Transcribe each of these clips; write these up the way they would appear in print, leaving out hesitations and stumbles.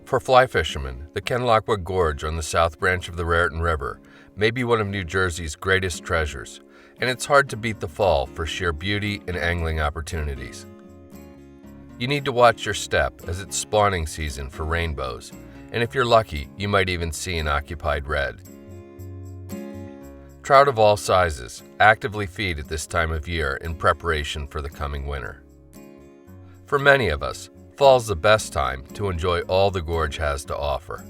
For fly fishermen, the Kennelockwood Gorge on the south branch of the Raritan River may be one of New Jersey's greatest treasures, and it's hard to beat the fall for sheer beauty and angling opportunities. You need to watch your step as it's spawning season for rainbows, and if you're lucky, you might even see an occupied red. Trout of all sizes actively feed at this time of year in preparation for the coming winter. For many of us, fall's the best time to enjoy all the gorge has to offer.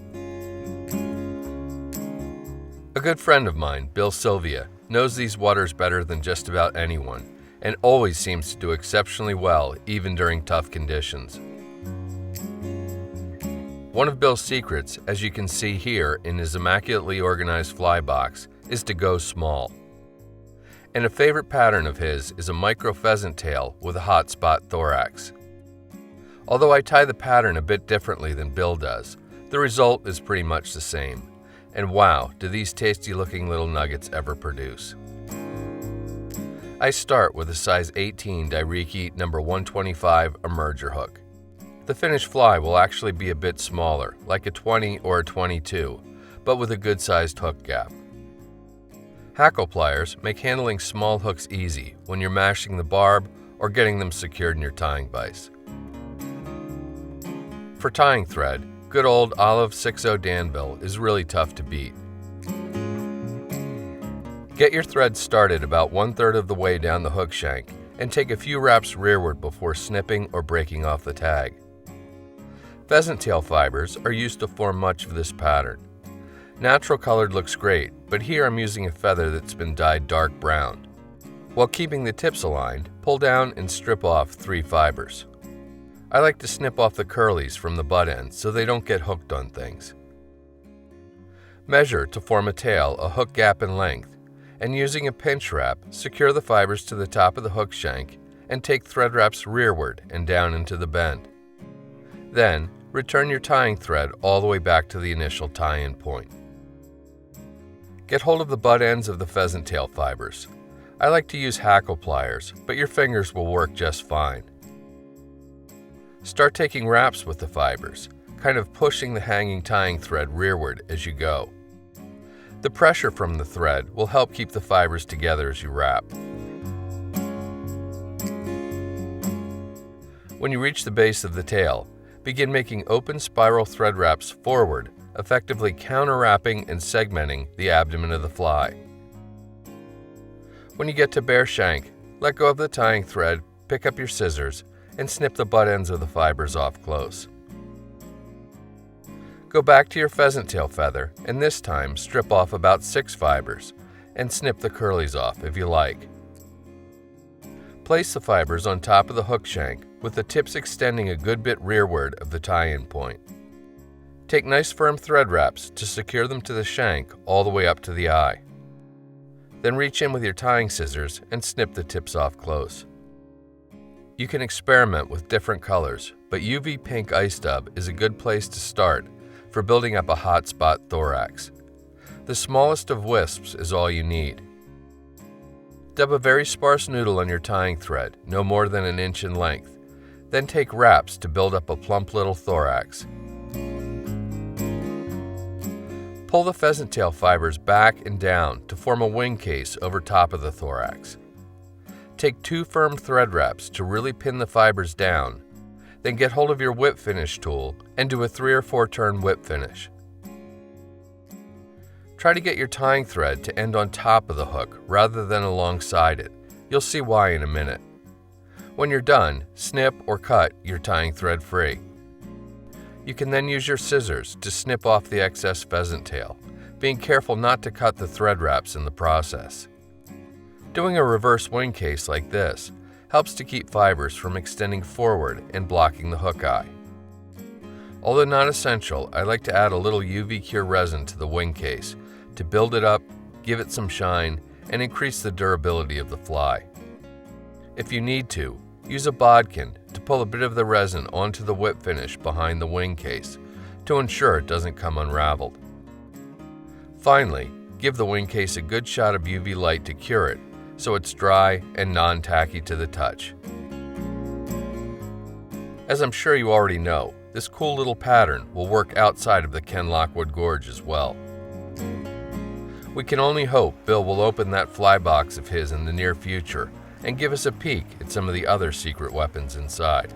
A good friend of mine, Bill Sylvia, knows these waters better than just about anyone and always seems to do exceptionally well even during tough conditions. One of Bill's secrets, as you can see here in his immaculately organized fly box, is to go small. And a favorite pattern of his is a micro pheasant tail with a hotspot thorax. Although I tie the pattern a bit differently than Bill does, the result is pretty much the same. And wow, do these tasty looking little nuggets ever produce. I start with a size 18 Dai-Riki number 125 emerger hook. The finished fly will actually be a bit smaller, like a 20 or a 22, but with a good sized hook gap. Hackle pliers make handling small hooks easy when you're mashing the barb or getting them secured in your tying vise. For tying thread, good old Olive 6.0 Danville is really tough to beat. Get your thread started about 1/3 of the way down the hook shank and take a few wraps rearward before snipping or breaking off the tag. Pheasant tail fibers are used to form much of this pattern. Natural colored looks great, but here I'm using a feather that's been dyed dark brown. While keeping the tips aligned, pull down and strip off 3 fibers. I like to snip off the curlies from the butt ends so they don't get hooked on things. Measure to form a tail a hook gap in length, and using a pinch wrap, secure the fibers to the top of the hook shank and take thread wraps rearward and down into the bend. Then, return your tying thread all the way back to the initial tie-in point. Get hold of the butt ends of the pheasant tail fibers. I like to use hackle pliers, but your fingers will work just fine. Start taking wraps with the fibers, kind of pushing the hanging tying thread rearward as you go. The pressure from the thread will help keep the fibers together as you wrap. When you reach the base of the tail, begin making open spiral thread wraps forward, effectively counter-wrapping and segmenting the abdomen of the fly. When you get to bare shank, let go of the tying thread, pick up your scissors, and snip the butt ends of the fibers off close. Go back to your pheasant tail feather and this time strip off about 6 fibers and snip the curlies off if you like. Place the fibers on top of the hook shank with the tips extending a good bit rearward of the tie-in point. Take nice firm thread wraps to secure them to the shank all the way up to the eye. Then reach in with your tying scissors and snip the tips off close. You can experiment with different colors, but UV pink ice dub is a good place to start for building up a hotspot thorax. The smallest of wisps is all you need. Dub a very sparse noodle on your tying thread, no more than 1 inch in length. Then take wraps to build up a plump little thorax. Pull the pheasant tail fibers back and down to form a wing case over top of the thorax. Take 2 firm thread wraps to really pin the fibers down, then get hold of your whip finish tool and do a 3 or 4 turn whip finish. Try to get your tying thread to end on top of the hook rather than alongside it. You'll see why in a minute. When you're done, snip or cut your tying thread free. You can then use your scissors to snip off the excess pheasant tail, being careful not to cut the thread wraps in the process. Doing a reverse wing case like this helps to keep fibers from extending forward and blocking the hook eye. Although not essential, I like to add a little UV cure resin to the wing case to build it up, give it some shine, and increase the durability of the fly. If you need to, use a bodkin to pull a bit of the resin onto the whip finish behind the wing case to ensure it doesn't come unraveled. Finally, give the wing case a good shot of UV light to cure it so it's dry and non-tacky to the touch. As I'm sure you already know, This cool little pattern will work outside of the Ken Lockwood Gorge as well. We can only hope Bill will open that fly box of his in the near future and give us a peek at some of the other secret weapons inside.